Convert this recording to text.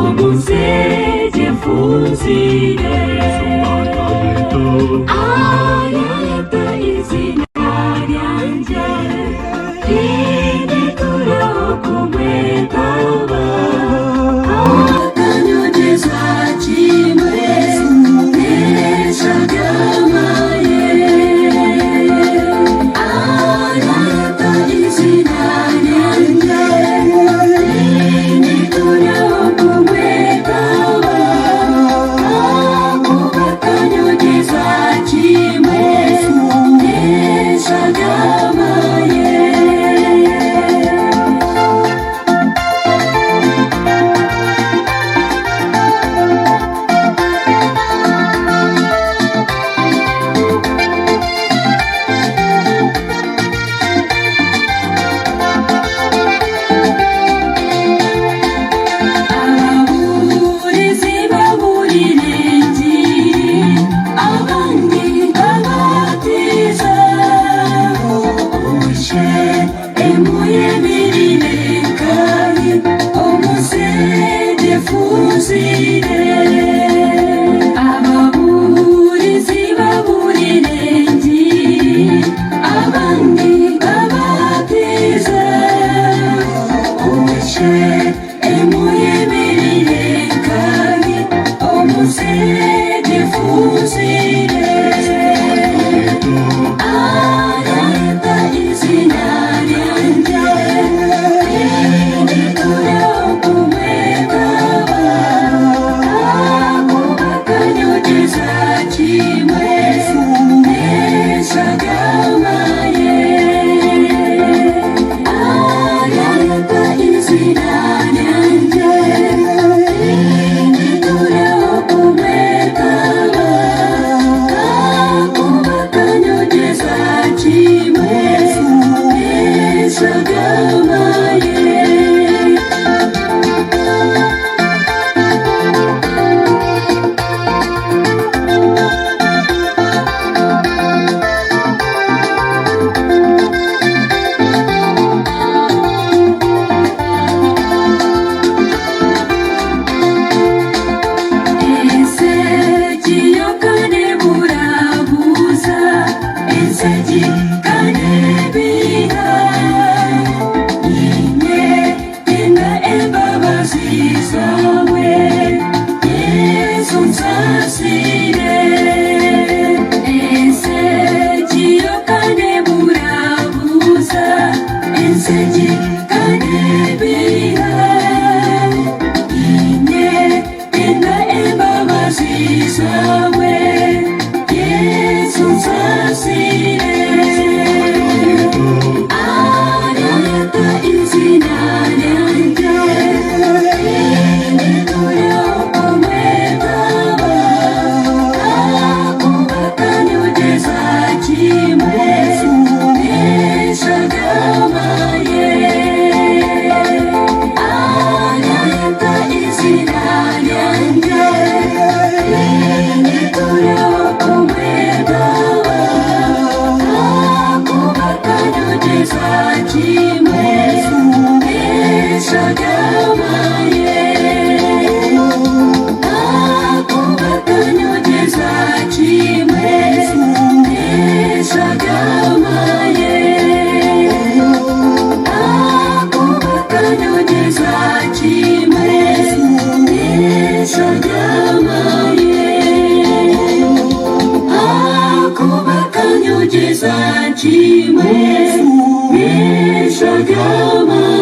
omusege fuzire ayata izina ryanjye rinituraho kumwetaba akanyogeza kimwe neshagamaye ayata izina ryanjye rinituraho kumwetaba akanyogeza kimwe neshagamaye. Abahurizi baburirenge abandi babatiza ushe emuye mirirengari omusege fuzire abahurizi baburirenge abandi babatiza ushe emuye mirirengari omusege fuzire ayata izina ryanjye rinituraho kumwetaba akanyogeza kimwe neshagamaye ayata izina ryanjye rinituraho kumwetaba akanyogeza kimwe neshagamaye. Ensegi yokane burabuza ensegi kane biha nyine enda embabazi zawe Yesu nsasire ensegi yokane burabuza ensegi kane biha nyine enda embabazi zawe Yesu nsasire ayata izina ryanjye rinituraho kumwetaba akanyogeza kimwe neshagamaye ayata izina ryanjye rinituraho kumwetaba akanyogeza kimwe neshagamaye akanyogeza kimwe neshagamaye akanyogeza kimwe neshagamaye akanyogeza kimwe neshagamaye.